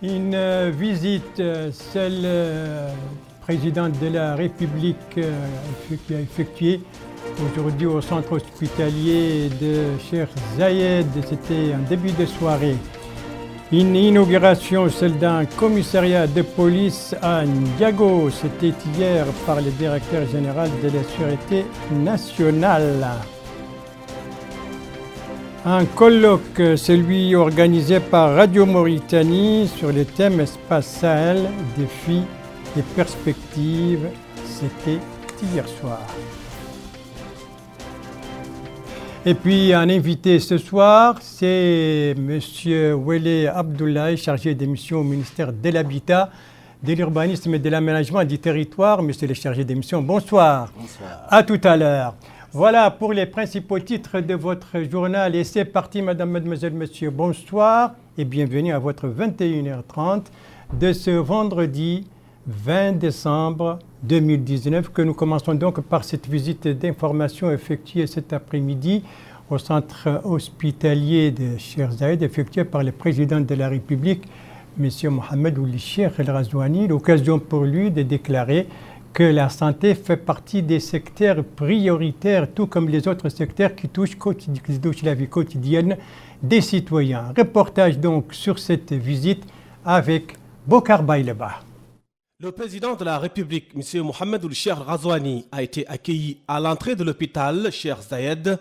Une visite, celle présidente de la République qui a effectué aujourd'hui au centre hospitalier de Cheikh Zayed. C'était en début de soirée. Une inauguration, celle d'un commissariat de police à Ndiago. C'était hier par le directeur général de la Sûreté nationale. Un colloque, celui organisé par Radio Mauritanie sur le thème Espace Sahel, défis et perspectives. C'était hier soir. Et puis un invité ce soir, c'est M. Wele Abdoulaye, chargé des missions au ministère de l'Habitat, de l'Urbanisme et de l'Aménagement du territoire. Monsieur le chargé des missions, bonsoir. Bonsoir. À tout à l'heure. Voilà pour les principaux titres de votre journal. Et c'est parti, madame, mademoiselle, monsieur. Bonsoir et bienvenue à votre 21h30 de ce vendredi 20 décembre 2019, que nous commençons donc par cette visite d'information effectuée cet après-midi au centre hospitalier de Cheikh Zayed, effectuée par le président de la République, M. Mohamed Ould Cheikh El Ghazouani. L'occasion pour lui de déclarer que la santé fait partie des secteurs prioritaires, tout comme les autres secteurs qui touchent la vie quotidienne des citoyens. Reportage donc sur cette visite avec Bokar Baïleba. Le président de la République, M. Mohamed Ould Cheikh El Ghazouani, a été accueilli à l'entrée de l'hôpital Cheikh Zayed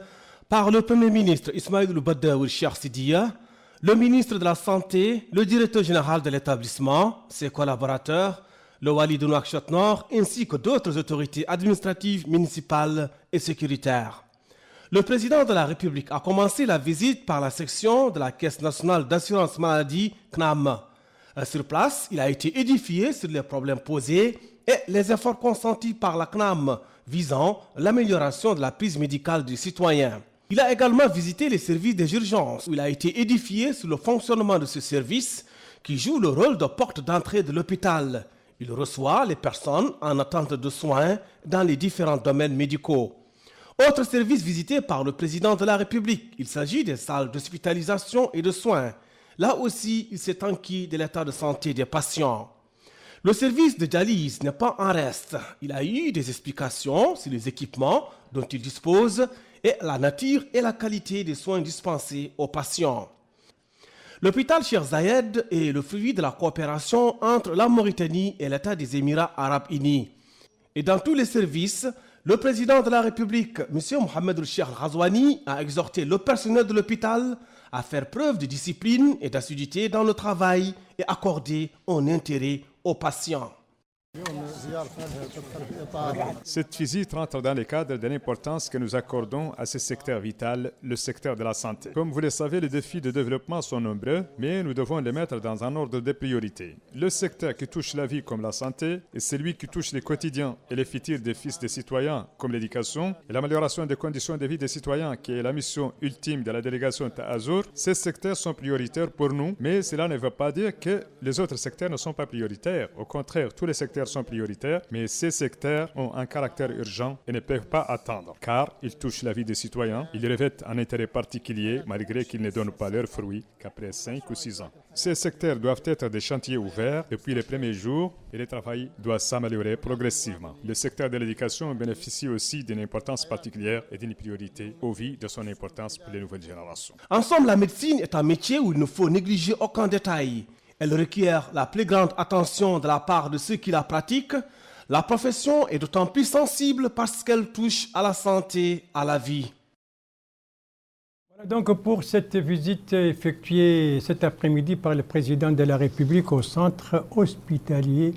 par le Premier ministre Ismaïl Badr Ould Cheikh Sidiya, le ministre de la Santé, le directeur général de l'établissement, ses collaborateurs, le Wali de Nouakchott Nord, ainsi que d'autres autorités administratives, municipales et sécuritaires. Le président de la République a commencé la visite par la section de la Caisse nationale d'assurance maladie, CNAM. Sur place, il a été édifié sur les problèmes posés et les efforts consentis par la CNAM visant l'amélioration de la prise médicale du citoyen. Il a également visité les services des urgences où il a été édifié sur le fonctionnement de ce service qui joue le rôle de porte d'entrée de l'hôpital. Il reçoit les personnes en attente de soins dans les différents domaines médicaux. Autre service visité par le président de la République, il s'agit des salles d'hospitalisation et de soins. Là aussi, il s'est enquis de l'état de santé des patients. Le service de dialyse n'est pas en reste. Il a eu des explications sur les équipements dont il dispose et la nature et la qualité des soins dispensés aux patients. L'hôpital Cheikh Zayed est le fruit de la coopération entre la Mauritanie et l'État des Émirats arabes unis. Et dans tous les services, le président de la République, M. Mohamed Ould Cheikh El Ghazouani, a exhorté le personnel de l'hôpital à faire preuve de discipline et d'assiduité dans le travail et accorder un intérêt aux patients. Cette visite rentre dans le cadre de l'importance que nous accordons à ce secteur vital, le secteur de la santé. Comme vous le savez, les défis de développement sont nombreux, mais nous devons les mettre dans un ordre de priorité. Le secteur qui touche la vie comme la santé est celui qui touche les quotidiens et les futurs des fils des citoyens comme l'éducation et l'amélioration des conditions de vie des citoyens qui est la mission ultime de la délégation Ta'azour. Ces secteurs sont prioritaires pour nous, mais cela ne veut pas dire que les autres secteurs ne sont pas prioritaires. Au contraire, tous les secteurs sont prioritaires, mais ces secteurs ont un caractère urgent et ne peuvent pas attendre, car ils touchent la vie des citoyens, ils revêtent un intérêt particulier, malgré qu'ils ne donnent pas leurs fruits qu'après 5 ou 6 ans. Ces secteurs doivent être des chantiers ouverts depuis les premiers jours et le travail doit s'améliorer progressivement. Le secteur de l'éducation bénéficie aussi d'une importance particulière et d'une priorité au vu de son importance pour les nouvelles générations. En somme, la médecine est un métier où il ne faut négliger aucun détail. Elle requiert la plus grande attention de la part de ceux qui la pratiquent. La profession est d'autant plus sensible parce qu'elle touche à la santé, à la vie. Voilà donc pour cette visite effectuée cet après-midi par le président de la République au centre hospitalier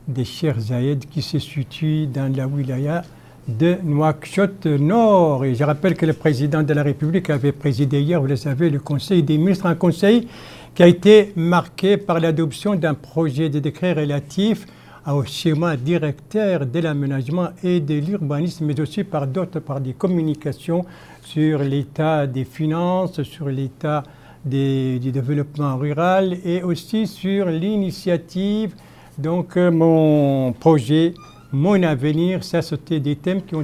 de Cheikh Zayed qui se situe dans la wilaya de Nouakchott Nord. Et je rappelle que le président de la République avait présidé hier, vous le savez, le Conseil des ministres, un conseil qui a été marqué par l'adoption d'un projet de décret relatif au schéma directeur de l'aménagement et de l'urbanisme, mais aussi par des communications sur l'état des finances, sur l'état du développement rural et aussi sur l'initiative, donc mon projet, mon avenir. Ça, c'était des thèmes qui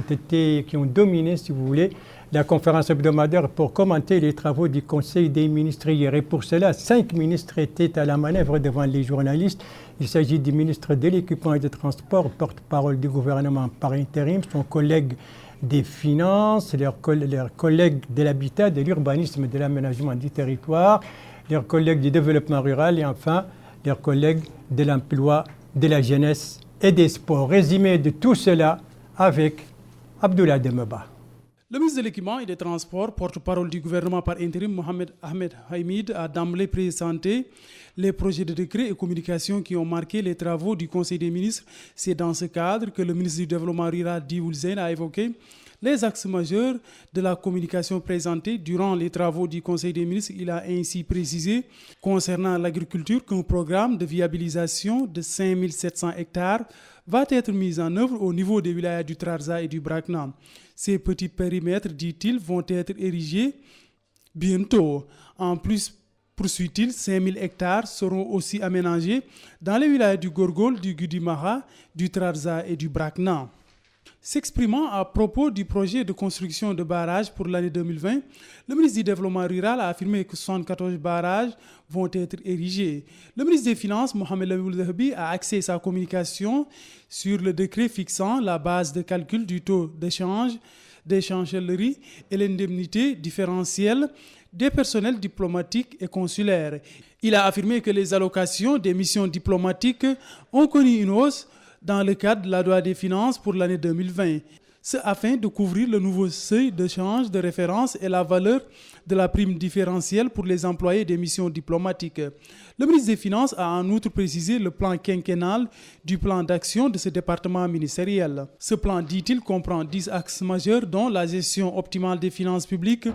ont dominé, si vous voulez, la conférence hebdomadaire pour commenter les travaux du Conseil des ministres hier. Et pour cela, 5 ministres étaient à la manœuvre devant les journalistes. Il s'agit du ministre de l'Équipement et des Transports, porte-parole du gouvernement par intérim, son collègue des Finances, leurs collègues de l'Habitat, de l'Urbanisme et de l'Aménagement du Territoire, leurs collègues du Développement Rural et enfin leurs collègues de l'Emploi, de la Jeunesse et des Sports. Résumé de tout cela avec Abdoulaye Demeba. Le ministre de l'Équipement et des Transports, porte-parole du gouvernement par intérim, Mohamed Ahmed Hamid, a d'emblée présenté les projets de décret et communication qui ont marqué les travaux du Conseil des ministres. C'est dans ce cadre que le ministre du Développement rural, Dioul Zeyn, a évoqué les axes majeurs de la communication présentée durant les travaux du Conseil des ministres. Il a ainsi précisé, concernant l'agriculture, qu'un programme de viabilisation de 5700 hectares va être mis en œuvre au niveau des wilayas du Trarza et du Brakna. Ces petits périmètres, dit-il, vont être érigés bientôt. En plus, poursuit-il, 5000 hectares seront aussi aménagés dans les wilayas du Gorgol, du Gudimaha, du Trarza et du Brakna. S'exprimant à propos du projet de construction de barrages pour l'année 2020, le ministre du Développement rural a affirmé que 74 barrages vont être érigés. Le ministre des Finances, Mohamed Lamine Zahabi, a axé sa communication sur le décret fixant la base de calcul du taux d'échange des chancelleries et l'indemnité différentielle des personnels diplomatiques et consulaires. Il a affirmé que les allocations des missions diplomatiques ont connu une hausse dans le cadre de la loi des finances pour l'année 2020, ce afin de couvrir le nouveau seuil d'échange de référence et la valeur de la prime différentielle pour les employés des missions diplomatiques. Le ministre des Finances a en outre précisé le plan quinquennal du plan d'action de ce département ministériel. Ce plan, dit-il, comprend 10 axes majeurs dont la gestion optimale des finances publiques,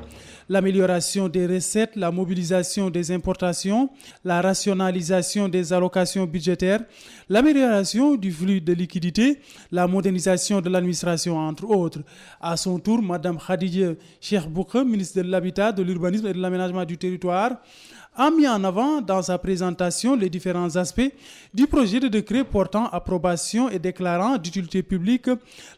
l'amélioration des recettes, la mobilisation des importations, la rationalisation des allocations budgétaires, l'amélioration du flux de liquidités, la modernisation de l'administration, entre autres. À son tour, Mme Khadija Cheikh Boukhe, ministre de l'Habitat, de l'Urbanisme et de l'Aménagement du Territoire, a mis en avant dans sa présentation les différents aspects du projet de décret portant approbation et déclarant d'utilité publique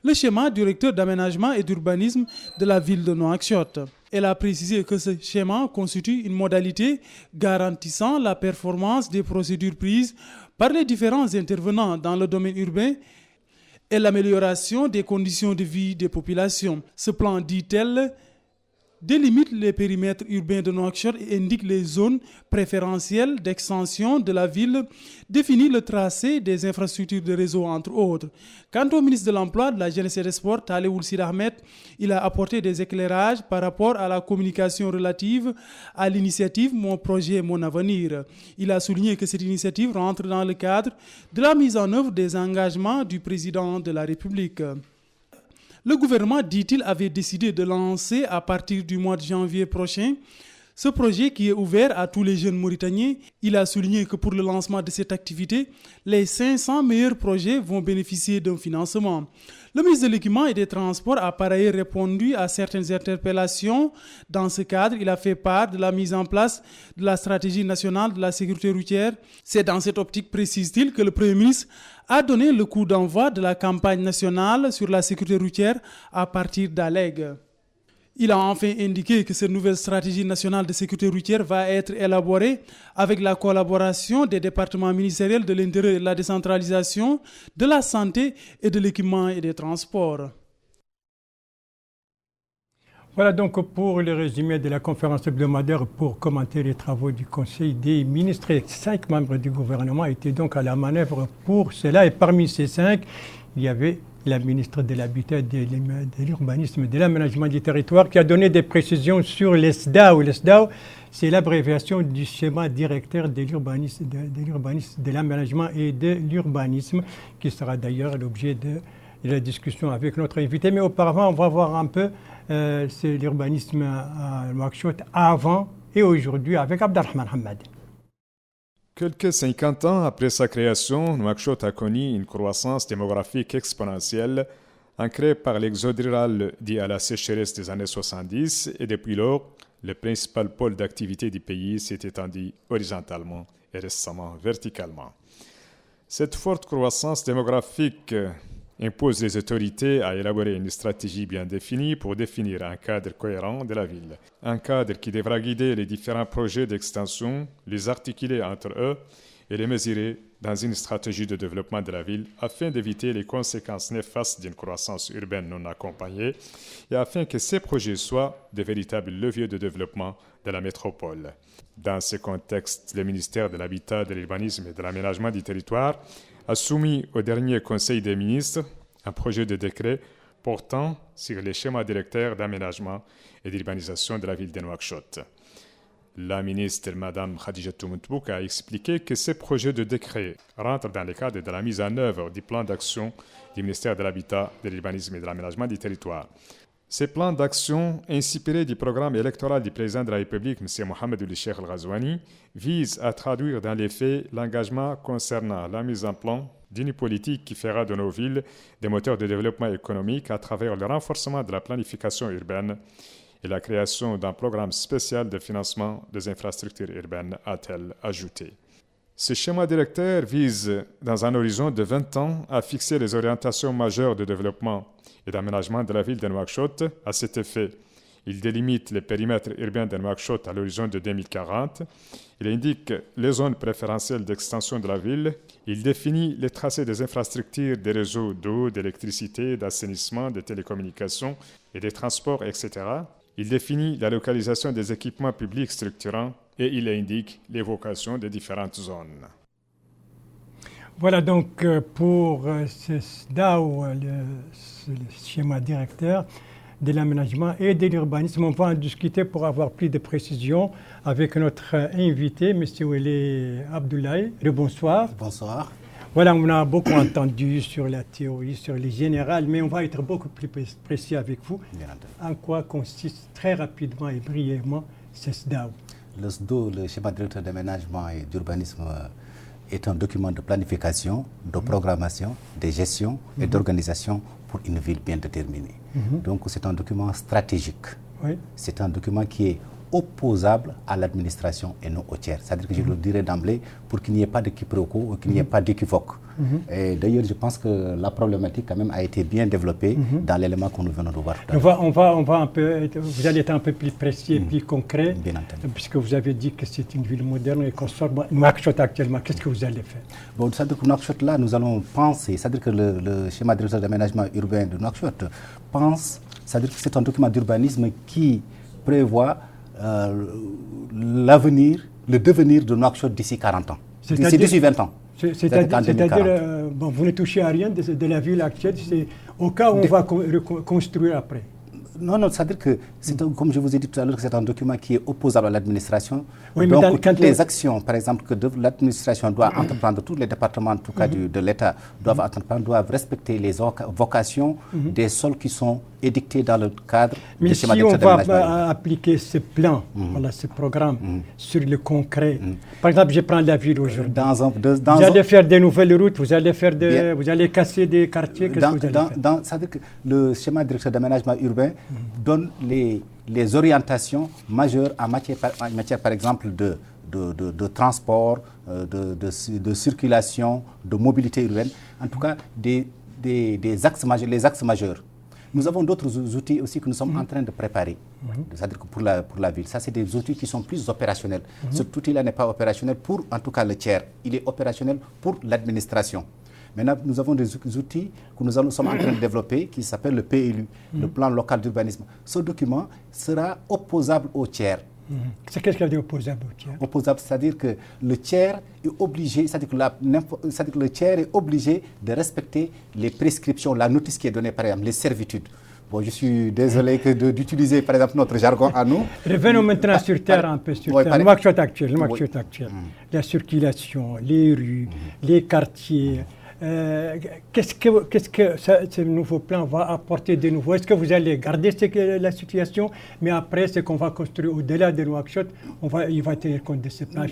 le schéma directeur d'aménagement et d'urbanisme de la ville de Nouakchott. Elle a précisé que ce schéma constitue une modalité garantissant la performance des procédures prises par les différents intervenants dans le domaine urbain et l'amélioration des conditions de vie des populations. Ce plan, dit-elle, délimite les périmètres urbains de Nouakchott et indique les zones préférentielles d'extension de la ville, définit le tracé des infrastructures de réseau, entre autres. Quant au ministre de l'Emploi, de la Jeunesse et des Sports, Talé Oulsid Ahmed, il a apporté des éclairages par rapport à la communication relative à l'initiative Mon projet, mon avenir. Il a souligné que cette initiative rentre dans le cadre de la mise en œuvre des engagements du président de la République. Le gouvernement, dit-il, avait décidé de lancer à partir du mois de janvier prochain ce projet qui est ouvert à tous les jeunes Mauritaniens. Il a souligné que pour le lancement de cette activité, les 500 meilleurs projets vont bénéficier d'un financement. Le ministre de l'Équipement et des Transports a par ailleurs répondu à certaines interpellations. Dans ce cadre, il a fait part de la mise en place de la stratégie nationale de la sécurité routière. C'est dans cette optique, précise-t-il, que le Premier ministre a donné le coup d'envoi de la campagne nationale sur la sécurité routière à partir d'Alleg. Il a enfin indiqué que cette nouvelle stratégie nationale de sécurité routière va être élaborée avec la collaboration des départements ministériels de l'Intérieur et de la décentralisation, de la santé et de l'équipement et des transports. Voilà donc pour le résumé de la conférence hebdomadaire pour commenter les travaux du Conseil des ministres. 5 membres du gouvernement étaient donc à la manœuvre pour cela. Et parmi ces 5, il y avait la ministre de l'Habitat, de l'Urbanisme et de l'Aménagement du Territoire qui a donné des précisions sur l'ESDAO. L'ESDAO, c'est l'abréviation du schéma directeur de l'urbanisme, de l'aménagement et de l'urbanisme, qui sera d'ailleurs l'objet de la discussion avec notre invité. Mais auparavant, on va voir un peu c'est l'urbanisme à Nouakchott avant et aujourd'hui avec Abdelrahman Hamad. Quelques 50 ans après sa création, Nouakchott a connu une croissance démographique exponentielle ancrée par l'exode rural dû à la sécheresse des années 70 et depuis lors, le principal pôle d'activité du pays s'est étendu horizontalement et récemment verticalement. Cette forte croissance démographique impose les autorités à élaborer une stratégie bien définie pour définir un cadre cohérent de la ville. Un cadre qui devra guider les différents projets d'extension, les articuler entre eux et les mesurer dans une stratégie de développement de la ville afin d'éviter les conséquences néfastes d'une croissance urbaine non accompagnée et afin que ces projets soient de véritables leviers de développement de la métropole. Dans ce contexte, le ministère de l'Habitat, de l'Urbanisme et de l'Aménagement du territoire a soumis au dernier Conseil des ministres un projet de décret portant sur les schémas directeurs d'aménagement et d'urbanisation de la ville de Nouakchott. La ministre, Mme Khadijatou Moutbouk, a expliqué que ces projets de décret rentrent dans le cadre de la mise en œuvre du plan d'action du ministère de l'Habitat, de l'Urbanisme et de l'Aménagement du territoire. Ces plans d'action, inspirés du programme électoral du président de la République, M. Mohamed Ould Cheikh Al-Ghazouani, visent à traduire dans les faits l'engagement concernant la mise en plan d'une politique qui fera de nos villes des moteurs de développement économique à travers le renforcement de la planification urbaine et la création d'un programme spécial de financement des infrastructures urbaines, a-t-elle ajouté. Ce schéma directeur vise, dans un horizon de 20 ans, à fixer les orientations majeures de développement et d'aménagement de la ville de Nouakchott. À cet effet, il délimite les périmètres urbains de Nouakchott à l'horizon de 2040. Il indique les zones préférentielles d'extension de la ville. Il définit les tracés des infrastructures des réseaux d'eau, d'électricité, d'assainissement, de télécommunications et des transports, etc. Il définit la localisation des équipements publics structurants et il indique les vocations des différentes zones. Voilà donc pour ce SDAO, le schéma directeur de l'aménagement et de l'urbanisme. On va en discuter pour avoir plus de précisions avec notre invité, M. Wele Abdoulaye. Bonsoir. Bonsoir. Voilà, on a beaucoup entendu sur la théorie, sur les générales, mais on va être beaucoup plus précis avec vous. En quoi consiste très rapidement et brièvement ce SDAO? Le SDAO, le schéma directeur d'aménagement et d'urbanisme, est un document de planification, de programmation, de gestion et d'organisation pour une ville bien déterminée. Donc c'est un document stratégique. Oui. C'est un document qui est opposable à l'administration et non au tiers. C'est-à-dire que je le dirais d'emblée pour qu'il n'y ait pas de quiproquo ou qu'il n'y ait pas d'équivoque. Et d'ailleurs, je pense que la problématique quand même a été bien développée dans l'élément que nous venons de voir. On va un peu, vous allez être un peu plus précis et plus concret, bien entendu, puisque vous avez dit que c'est une ville moderne et qu'on sort Nouakchott actuellement. Qu'est-ce que vous allez faire? Bon, c'est-à-dire que Nouakchott, là, nous allons penser, c'est-à-dire que le schéma directeur d'aménagement urbain de Nouakchott pense, c'est-à-dire que c'est un document d'urbanisme qui prévoit l'avenir, le devenir de Nouakchott d'ici 40 ans. C'est d'ici 20 ans. C'est-à-dire, vous ne touchez à rien de la ville actuelle, c'est au cas où on va reconstruire après. Non, c'est-à-dire que, comme je vous ai dit tout à l'heure, c'est un document qui est opposable à l'administration. Oui, donc, toutes les actions, par exemple, que l'administration doit entreprendre, tous les départements, en tout cas de l'État, doivent entreprendre, doivent respecter les vocations des sols qui sont édictés dans le cadre du schéma directeur d'aménagement. Mais si on va appliquer ce plan, voilà, ce programme, sur le concret, par exemple, je prends la ville aujourd'hui. Vous allez faire des nouvelles routes, vous allez casser des quartiers, qu'est-ce que vous allez faire? C'est-à-dire que le schéma directeur d'aménagement urbain donne les orientations majeures en matière par exemple, de transport, de circulation, de mobilité urbaine, en tout cas des axes majeurs, les axes majeurs. Nous avons d'autres outils aussi que nous sommes en train de préparer, c'est-à-dire que pour la ville. Ça, c'est des outils qui sont plus opérationnels. Cet outil-là n'est pas opérationnel pour, en tout cas, le tiers. Il est opérationnel pour l'administration. Maintenant, nous avons des outils que nous sommes en train de développer qui s'appellent le PLU, le plan local d'urbanisme. Ce document sera opposable au tiers. C'est qu'est-ce qu'il y a d'opposable au tiers? Opposable, c'est-à-dire que le tiers est obligé, c'est-à-dire que le tiers est obligé de respecter les prescriptions, la notice qui est donnée, par exemple, les servitudes. Bon, je suis désolé d'utiliser, par exemple, notre jargon à nous. Revenons maintenant sur terre un peu, sur terre. Nouakchott actuel. La circulation, les rues, les quartiers. Qu'est-ce que ce nouveau plan va apporter de nouveau? Est-ce que vous allez garder la situation, mais après, ce qu'on va construire au-delà de Nouakchott, il va tenir compte de ce plan? Ce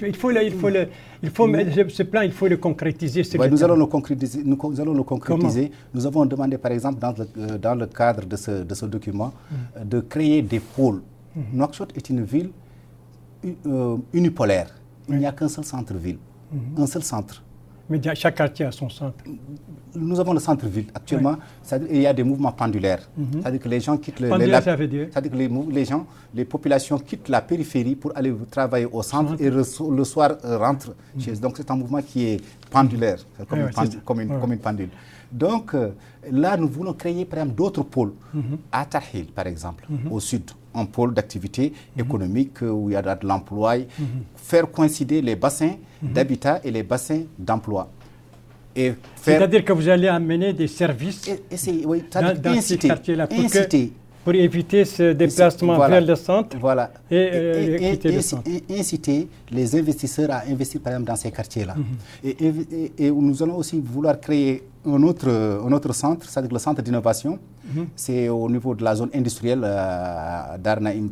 plan, il faut le concrétiser. Nous allons le concrétiser. Comment? Nous avons demandé, par exemple, dans le cadre de ce document, de créer des pôles. Nouakchott est une ville unipolaire. Il n'y a qu'un seul centre-ville, un seul centre. Mais chaque quartier a son centre. Nous avons le centre-ville actuellement, c'est-à-dire il y a des mouvements pendulaires. C'est-à-dire que les gens quittent ça veut dire c'est-à-dire que les populations quittent la périphérie pour aller travailler au centre et le soir rentrent chez eux. Donc c'est un mouvement qui est pendulaire, comme une pendule. Donc là, nous voulons créer par exemple d'autres pôles. À Tahil, par exemple, au sud, un pôle d'activité économique où il y a de l'emploi, faire coïncider les bassins d'habitat et les bassins d'emploi. C'est-à-dire que vous allez amener des services dans ces quartiers-là pour éviter ce déplacement vers le centre et quitter le centre. Inciter les investisseurs à investir par exemple dans ces quartiers-là. Et nous allons aussi vouloir créer un autre centre, c'est-à-dire le centre d'innovation. C'est au niveau de la zone industrielle d'Arnaïm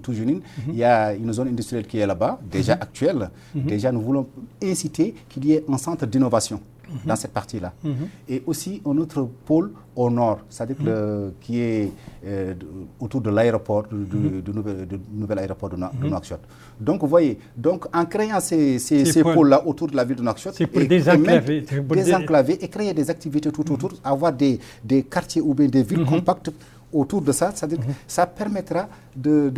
Toujounin. Il y a une zone industrielle qui est là-bas, déjà actuelle. Déjà, nous voulons inciter qu'il y ait un centre d'innovation dans cette partie-là. Et aussi un autre pôle au nord, c'est-à-dire qui est autour de l'aéroport, du nouvel aéroport de Nouakchott. Donc, vous voyez, en créant ces pôles-là autour de la ville de Nouakchott, c'est pour désenclaver et créer des activités tout autour, avoir des quartiers ou bien des villes compactes autour de ça, c'est-à-dire que ça permettra de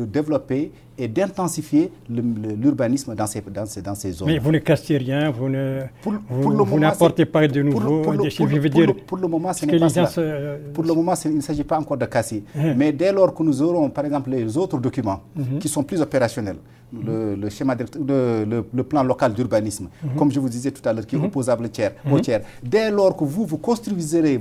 développer et d'intensifier l'urbanisme dans ces zones. Mais vous ne cassez rien, vous n'apportez pas de nouveau déchets. Pour le moment, ce n'est pas ça. Pour le moment, il ne s'agit pas encore de casser. Mais dès lors que nous aurons, par exemple, les autres documents qui sont plus opérationnels, le schéma, le plan local d'urbanisme, comme je vous disais tout à l'heure, qui est opposable au tiers. Dès lors que vous construiserez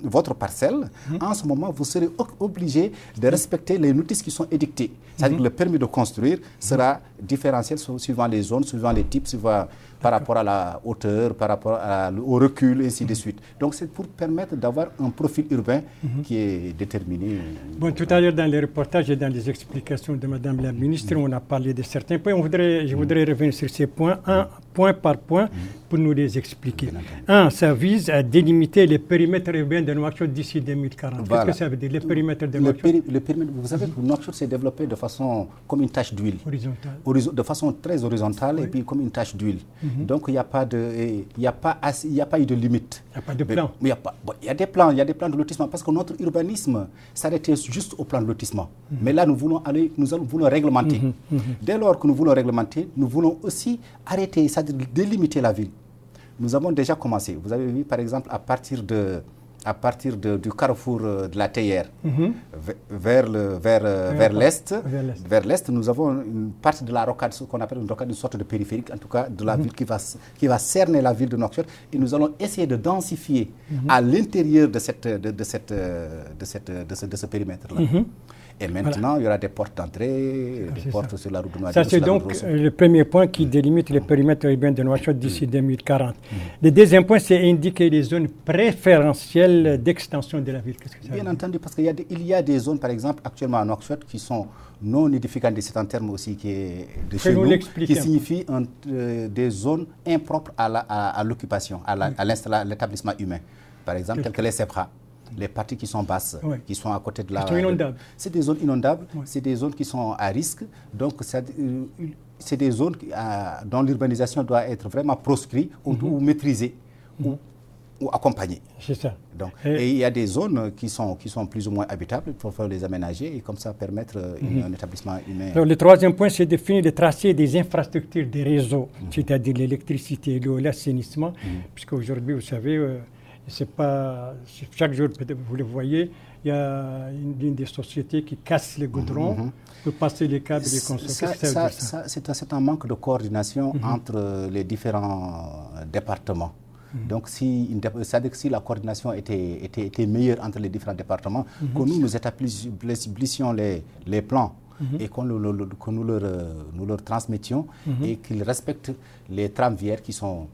votre parcelle, en ce moment, vous serez obligé de respecter les notices qui sont édictées. C'est-à-dire que le permis de construire sera différentiel suivant les zones, suivant les types, par rapport à la hauteur, par rapport au recul, et ainsi de suite. Donc c'est pour permettre d'avoir un profil urbain qui est déterminé. Bon, tout à l'heure dans les reportages et dans les explications de Madame la Ministre, on a parlé de certains points. Je voudrais revenir sur ces points, point par point, pour nous les expliquer. Ça vise à délimiter les périmètres urbains de Nouakchott d'ici 2040. Voilà. Qu'est-ce que ça veut dire, les périmètres de Nouakchott? Vous savez que Nouakchott s'est développé de façon comme une tache d'huile. Horizontale. De façon très horizontale et puis comme une tache d'huile. Donc il n'y a pas eu de limite. Il n'y a pas de plan. Il y a des plans de lotissement parce que notre urbanisme s'arrêtait juste au plan de lotissement. Mais là, nous voulons réglementer. Dès lors que nous voulons réglementer, nous voulons aussi arrêter, c'est-à-dire délimiter la ville. Nous avons déjà commencé. Vous avez vu, par exemple, à partir du carrefour de la Théière vers l'est, nous avons une partie de la rocade, ce qu'on appelle une rocade, une sorte de périphérique, en tout cas de la ville qui va cerner la ville de Nouakchott. Et nous allons essayer de densifier à l'intérieur de ce périmètre-là. Et maintenant, il y aura des portes d'entrée, des portes sur la route de Nouakchott. Ça, c'est donc le premier point qui délimite les périmètres urbains de Nouakchott d'ici 2040. Le deuxième point, c'est indiquer les zones préférentielles d'extension de la ville. Qu'est-ce que ça veut dire? Bien entendu, parce qu'il y a des zones, par exemple, actuellement à Nouakchott, qui sont non édificantes, c'est un terme aussi qui est de chez nous, qui signifie des zones impropres à l'occupation, à l'établissement humain. Par exemple, telles que les SEPRA. Les parties qui sont basses, qui sont à côté de la... Qui sont inondables. C'est des zones inondables, c'est des zones qui sont à risque. Donc, c'est des zones dont l'urbanisation doit être vraiment proscrite ou maîtrisée ou accompagnée. C'est ça. Donc, et il y a des zones qui sont plus ou moins habitables, il faut les aménager et comme ça permettre un établissement humain. Alors, le troisième point, c'est définir le tracé des infrastructures des réseaux, c'est-à-dire l'électricité, l'eau, l'assainissement, puisque aujourd'hui, vous savez... c'est pas chaque jour, peut-être vous le voyez, il y a une des sociétés qui casse les goudrons pour passer les câbles et les constructions. C'est un manque de coordination entre les différents départements. Donc, c'est-à-dire que si la coordination était meilleure entre les différents départements, que nous établissions les plans et que nous leur transmettions et qu'ils respectent les tramviaires qui sont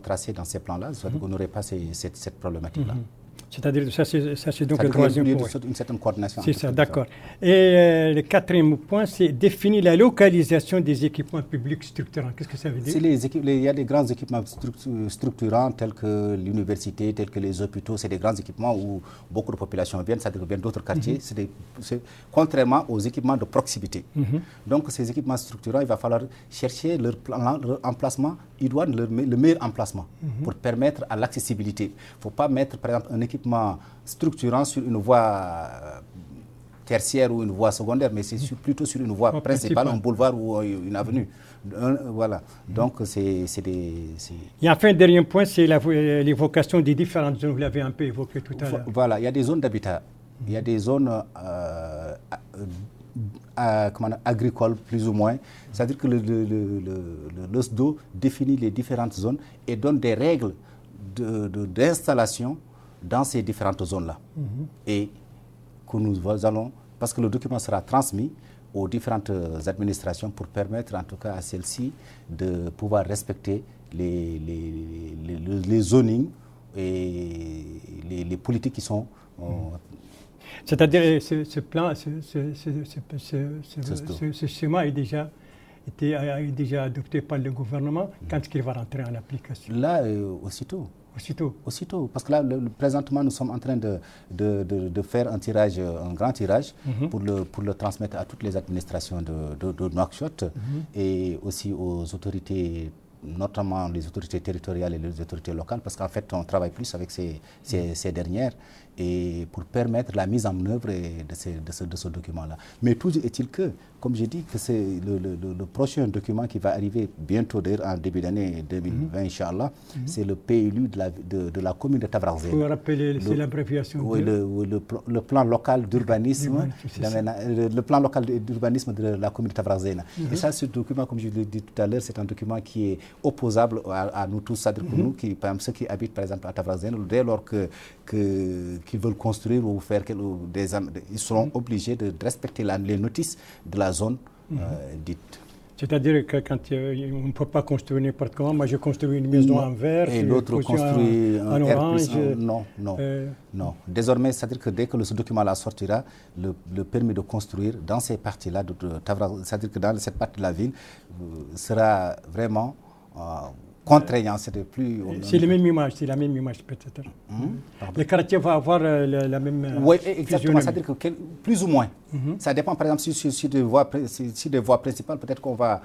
tracés dans ces plans-là, on n'aurait pas cette problématique-là. C'est-à-dire, ça c'est donc le troisième point. Une certaine coordination. C'est ça, d'accord. Et le quatrième point, c'est définir la localisation des équipements publics structurants. Qu'est-ce que ça veut dire? Il y a des grands équipements structurants tels que l'université, tels que les hôpitaux. C'est des grands équipements où beaucoup de populations viennent, c'est-à-dire que viennent d'autres quartiers. Contrairement aux équipements de proximité. Donc, ces équipements structurants, il va falloir chercher leur emplacement idoine, le meilleur emplacement pour permettre à l'accessibilité. Il ne faut pas mettre, par exemple, un équipement structurant sur une voie tertiaire ou une voie secondaire, mais c'est plutôt sur une voie principale, un boulevard ou une avenue. Voilà. Donc, c'est des... Et enfin, dernier point, c'est l'évocation des différentes zones. Vous l'avez un peu évoqué tout à l'heure. Voilà, il y a des zones d'habitat. Il y a des zones agricoles, plus ou moins. C'est-à-dire que le SDO définit les différentes zones et donne des règles d'installation dans ces différentes zones-là. Et que nous allons, parce que le document sera transmis aux différentes administrations pour permettre en tout cas à celles-ci de pouvoir respecter les zonings et les politiques qui sont... C'est-à-dire ce plan, ce schéma a déjà adopté par le gouvernement. Quand est-ce qu'il va rentrer en application? Là, aussitôt. Parce que là, présentement, nous sommes en train de faire un grand tirage pour le transmettre à toutes les administrations de Nouakchott et aussi aux autorités, notamment les autorités territoriales et les autorités locales, parce qu'en fait, on travaille plus avec ces dernières et pour permettre la mise en œuvre de ce document-là. Mais toujours est-il que, comme j'ai dit, que c'est le prochain document qui va arriver bientôt, d'ailleurs en début d'année 2020, Inch'Allah, c'est le PLU de la commune de Tavrazen. Pour rappeler, c'est l'abréviation. Oui, le plan local d'urbanisme, le plan local d'urbanisme de la commune de Tavrazen. Et ça, ce document, comme je l'ai dit tout à l'heure, c'est un document qui est opposable à nous tous, c'est-à-dire que nous, par exemple, ceux qui habitent par exemple à Tavrazen, dès lors qu'ils veulent construire ou faire ils seront obligés de respecter les notices de la zone dite. C'est-à-dire que quand on ne peut pas construire n'importe comment, moi je construis une maison en verre, et l'autre construit en orange. Non. Désormais, c'est-à-dire que dès que ce document-là sortira, le permis de construire dans ces parties-là, c'est-à-dire que dans cette partie de la ville, sera vraiment contraignant, c'est la même image peut-être. Le quartier va avoir la même... Oui, exactement, c'est-à-dire que plus ou moins. Ça dépend, par exemple, si des voies principales, peut-être qu'on va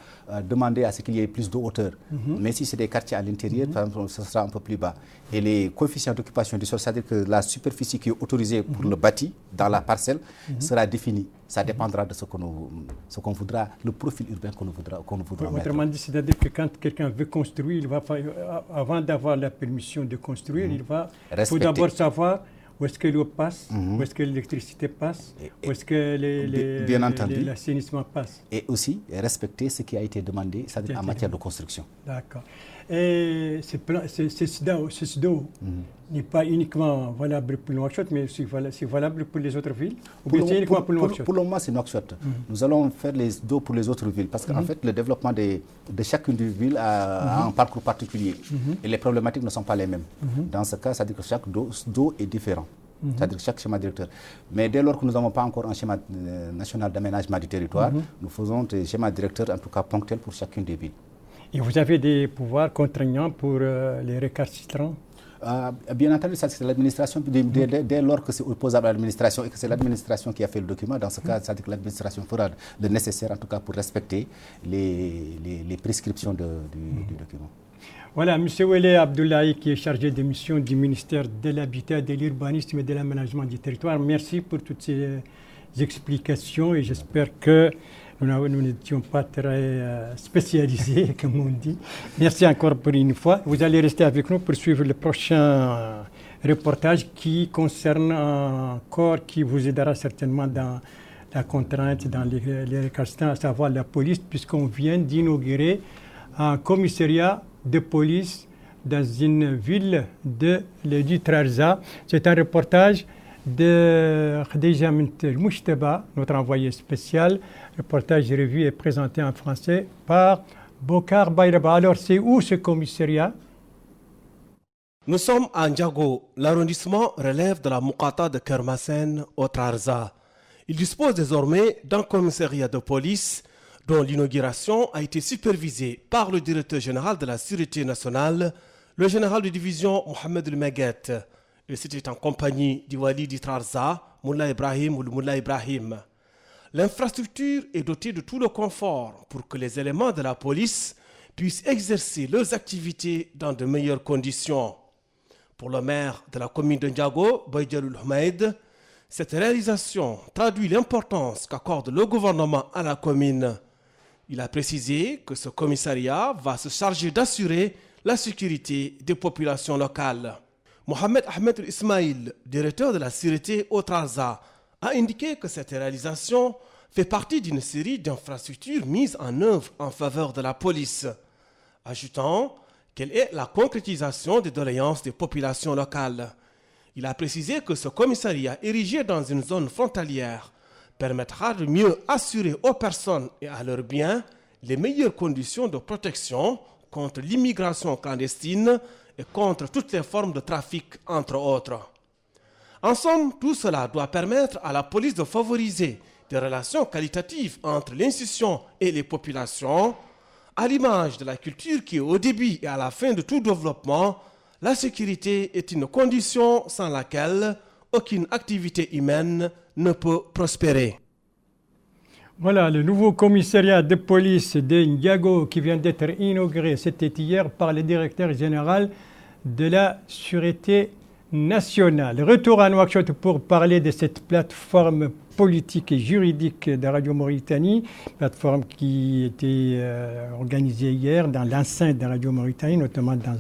demander à ce qu'il y ait plus de hauteur. Mais si c'est des quartiers à l'intérieur, par exemple, ce sera un peu plus bas. Et les coefficients d'occupation du sol, c'est-à-dire que la superficie qui est autorisée pour le bâti dans la parcelle sera définie. Ça dépendra de ce qu'on voudra, le profil urbain qu'on voudra mettre. Autrement dit, c'est-à-dire que quand quelqu'un veut construire, avant d'avoir la permission de construire, il faut d'abord savoir où est-ce que l'eau passe, où est-ce que l'électricité passe, où est-ce que l'assainissement passe. Et aussi respecter ce qui a été demandé, c'est-à-dire en matière de construction. D'accord. Et ce SDO n'est pas uniquement valable pour Nouakchott, mais c'est valable pour les autres villes? Pour le moment, c'est Nouakchott. Nous allons faire les SDO pour les autres villes, parce qu'en fait, le développement de chacune des villes a un parcours particulier. Et les problématiques ne sont pas les mêmes. Dans ce cas, c'est-à-dire que chaque SDO est différent. C'est-à-dire chaque schéma directeur. Mais dès lors que nous n'avons pas encore un schéma national d'aménagement du territoire, nous faisons des schémas directeurs, en tout cas ponctuels, pour chacune des villes. Et vous avez des pouvoirs contraignants pour les récalcitrants? Bien entendu, c'est l'administration, dès lors que c'est opposable à l'administration et que c'est l'administration qui a fait le document, dans ce cas, c'est-à-dire que l'administration fera le nécessaire, en tout cas, pour respecter les prescriptions du document. Voilà, M. Wele Abdoulaye, qui est chargé de mission du ministère de l'Habitat, de l'Urbanisme et de l'Aménagement du Territoire. Merci pour toutes ces explications et j'espère que nous n'étions pas très spécialisés, comme on dit. Merci encore pour une fois. Vous allez rester avec nous pour suivre le prochain reportage qui concerne un corps qui vous aidera certainement dans la contrainte, dans les récalcitrants, à savoir la police, puisqu'on vient d'inaugurer un commissariat de police dans une ville du Trarza. C'est un reportage de Khadija Mintel Moushtaba, notre envoyé spécial. Reportage revu et présenté en français par Bokar Bayraba. Alors, c'est où ce commissariat? Nous sommes à Ndiago. L'arrondissement relève de la Moukata de Kermassen au Trarza. Il dispose désormais d'un commissariat de police dont l'inauguration a été supervisée par le directeur général de la Sûreté nationale, le général de division Mohamed El Meguet. Et c'était en compagnie du Wali du Trarza, Moula Ibrahim ou Moula Ibrahim. L'infrastructure est dotée de tout le confort pour que les éléments de la police puissent exercer leurs activités dans de meilleures conditions. Pour le maire de la commune de Ndiago, Baïdjalul Humaid, cette réalisation traduit l'importance qu'accorde le gouvernement à la commune. Il a précisé que ce commissariat va se charger d'assurer la sécurité des populations locales. Mohamed Ahmed Ismail, directeur de la Sûreté au Trarza, a indiqué que cette réalisation fait partie d'une série d'infrastructures mises en œuvre en faveur de la police, ajoutant qu'elle est la concrétisation des doléances des populations locales. Il a précisé que ce commissariat érigé dans une zone frontalière permettra de mieux assurer aux personnes et à leurs biens les meilleures conditions de protection contre l'immigration clandestine et contre toutes les formes de trafic, entre autres. En somme, tout cela doit permettre à la police de favoriser des relations qualitatives entre l'institution et les populations. À l'image de la culture qui, au début et à la fin de tout développement, la sécurité est une condition sans laquelle aucune activité humaine ne peut prospérer. Voilà, le nouveau commissariat de police de Ndiago qui vient d'être inauguré, c'était hier par le directeur général de la Sûreté nationale. Retour à Nouakchott pour parler de cette plateforme politique et juridique de Radio Mauritanie, plateforme qui était organisée hier dans l'enceinte de Radio Mauritanie, notamment dans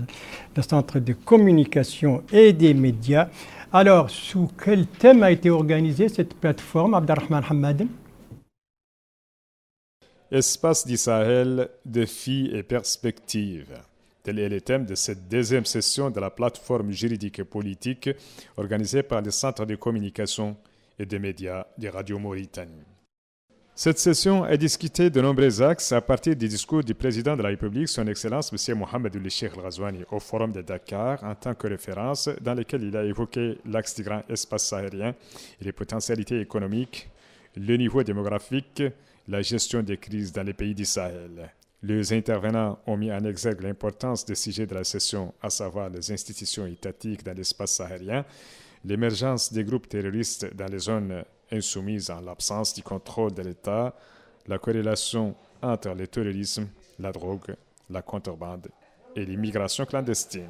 le centre de communication et des médias. Alors, sous quel thème a été organisée cette plateforme, Abdelrahman Hamad? Espace du Sahel, défis et perspectives. Tel est le thème de cette deuxième session de la plateforme juridique et politique organisée par le Centre de communication et des médias de Radio Mauritanie. Cette session a discuté de nombreux axes à partir du discours du président de la République, son Excellence M. Mohamed Cheikh Ghazouani, au Forum de Dakar en tant que référence, dans lequel il a évoqué l'axe du grand espace sahélien et les potentialités économiques, le niveau démographique, la gestion des crises dans les pays du Sahel. Les intervenants ont mis en exergue l'importance des sujets de la session, à savoir les institutions étatiques dans l'espace sahélien, l'émergence des groupes terroristes dans les zones insoumises en l'absence du contrôle de l'État, la corrélation entre le terrorisme, la drogue, la contrebande et l'immigration clandestine.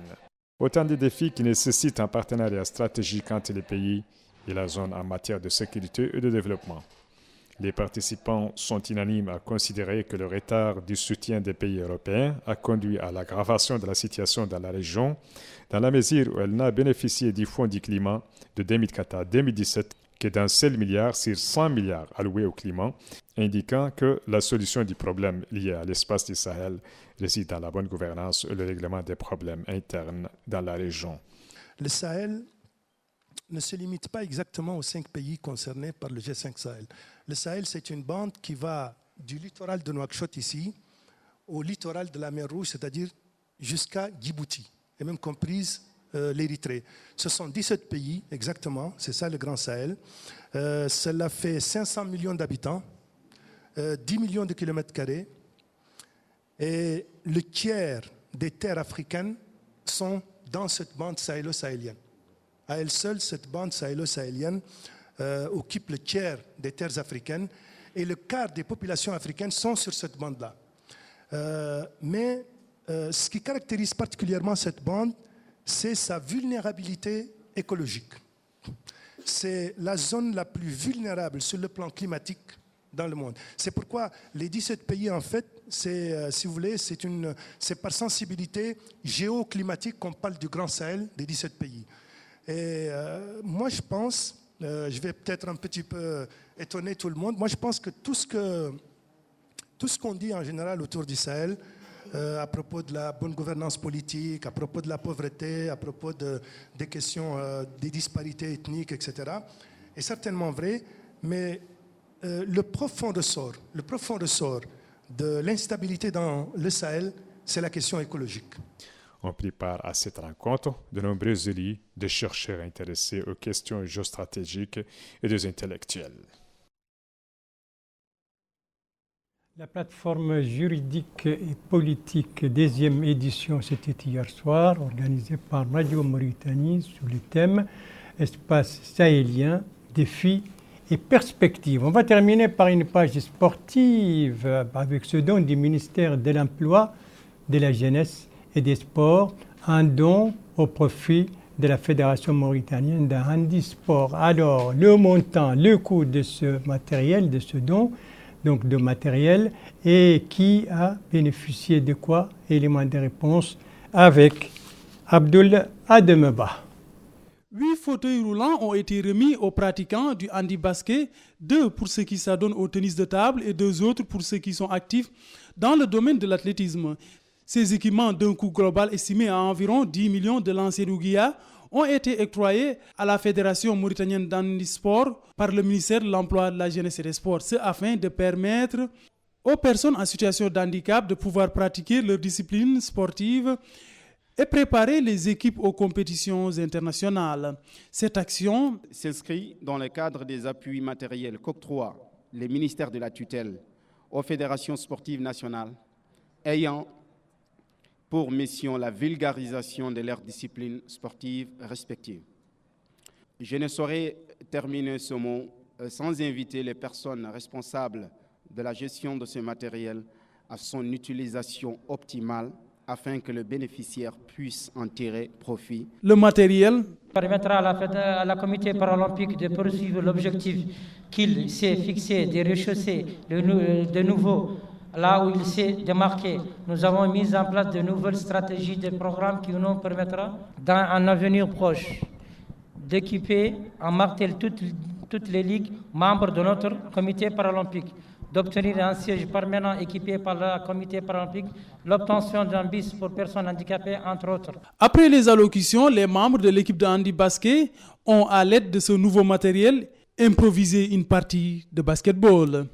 Autant de défis qui nécessitent un partenariat stratégique entre les pays et la zone en matière de sécurité et de développement. Les participants sont unanimes à considérer que le retard du soutien des pays européens a conduit à l'aggravation de la situation dans la région, dans la mesure où elle n'a bénéficié du Fonds du climat de 2014 à 2017 que d'un seul milliard sur 100 milliards alloués au climat, indiquant que la solution du problème lié à l'espace du Sahel réside dans la bonne gouvernance et le règlement des problèmes internes dans la région. Le Sahel ne se limite pas exactement aux 5 pays concernés par le G5 Sahel. Le Sahel, c'est une bande qui va du littoral de Nouakchott ici au littoral de la mer Rouge, c'est-à-dire jusqu'à Djibouti, et même comprise l'Érythrée. Ce sont 17 pays exactement, c'est ça le Grand Sahel. Cela fait 500 millions d'habitants, 10 millions de kilomètres carrés, et le tiers des terres africaines sont dans cette bande sahélo-sahélienne. À elle seule, cette bande sahélo-sahélienne occupe le tiers des terres africaines et le quart des populations africaines sont sur cette bande-là. Mais ce qui caractérise particulièrement cette bande, c'est sa vulnérabilité écologique. C'est la zone la plus vulnérable sur le plan climatique dans le monde. C'est pourquoi les 17 pays, en fait, si vous voulez, c'est par sensibilité géoclimatique qu'on parle du Grand Sahel des 17 pays. Et moi, je pense, je vais peut-être un petit peu étonner tout le monde, moi je pense que tout ce qu'on dit en général autour du Sahel, à propos de la bonne gouvernance politique, à propos de la pauvreté, à propos des questions des disparités ethniques, etc., est certainement vrai, mais le profond ressort de l'instabilité dans le Sahel, c'est la question écologique. ont pris part à cette rencontre de nombreux élus, des chercheurs intéressés aux questions géostratégiques et des intellectuels. La plateforme juridique et politique 10e édition, c'était hier soir, organisée par Radio Mauritanie sous le thème Espace sahélien, défis et perspectives. On va terminer par une page sportive avec ce don du ministère de l'Emploi, de la Jeunesse et des Sports, un don au profit de la Fédération mauritanienne de handisport. Alors, le montant, le coût de ce matériel, de ce don, donc de matériel, et qui a bénéficié de quoi? Élément de réponse avec Abdoul Ademeba. 8 fauteuils roulants ont été remis aux pratiquants du handi-basket, 2 pour ceux qui s'adonnent au tennis de table et 2 autres pour ceux qui sont actifs dans le domaine de l'athlétisme. Ces équipements d'un coût global estimé à environ 10 millions de lancers d'Ouguiya ont été octroyés à la Fédération mauritanienne d'handisport par le ministère de l'Emploi, de la Jeunesse et des Sports, ce afin de permettre aux personnes en situation de handicap de pouvoir pratiquer leur discipline sportive et préparer les équipes aux compétitions internationales. Cette action s'inscrit dans le cadre des appuis matériels qu'octroie le ministère de la tutelle aux fédérations sportives nationales ayant pour mission la vulgarisation de leurs disciplines sportives respectives. Je ne saurais terminer ce mot sans inviter les personnes responsables de la gestion de ce matériel à son utilisation optimale afin que le bénéficiaire puisse en tirer profit. Le matériel permettra à la comité paralympique de poursuivre l'objectif qu'il s'est fixé de rechausser de nouveau là où il s'est démarqué. Nous avons mis en place de nouvelles stratégies de programmes qui nous permettra dans un avenir proche d'équiper en martel toutes les ligues membres de notre comité paralympique, d'obtenir un siège permanent équipé par le comité paralympique, l'obtention d'un bis pour personnes handicapées, entre autres. Après les allocutions, les membres de l'équipe de handi-basket ont, à l'aide de ce nouveau matériel, improvisé une partie de basketball.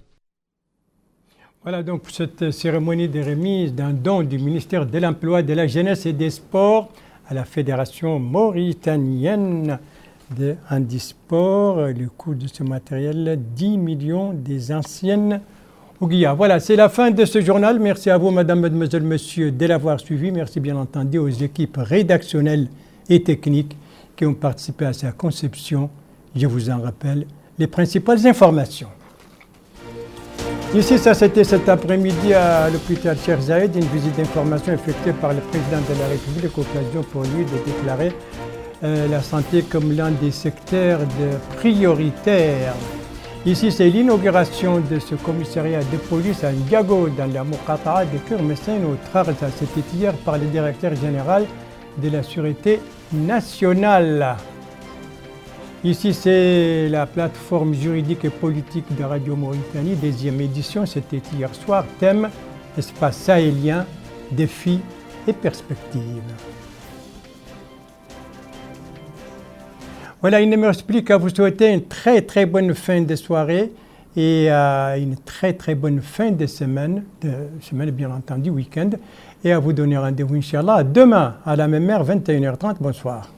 Voilà donc pour cette cérémonie de remise d'un don du ministère de l'Emploi, de la Jeunesse et des Sports à la Fédération mauritanienne de handisport. Le coût de ce matériel, 10 millions des anciennes Ouguiya. Voilà, c'est la fin de ce journal. Merci à vous, madame, mademoiselle, monsieur, de l'avoir suivi. Merci bien entendu aux équipes rédactionnelles et techniques qui ont participé à sa conception. Je vous en rappelle les principales informations. Ici, ça c'était cet après-midi à l'hôpital Cheikh Zayed, une visite d'information effectuée par le président de la République, occasion pour lui de déclarer la santé comme l'un des secteurs prioritaires. Ici, c'est l'inauguration de ce commissariat de police à Ndiago, dans la Moukata'a de Kermessène au Trarza. C'était hier par le directeur général de la Sûreté nationale. Ici, c'est la plateforme juridique et politique de Radio Mauritanie, 10e édition. C'était hier soir, thème Espace sahélien, défis et perspectives. Voilà, il ne me reste plus qu'à vous souhaiter une très bonne fin de soirée et une très bonne fin de semaine bien entendu, week-end. Et à vous donner rendez-vous, Inch'Allah, demain à la même heure, 21h30. Bonsoir.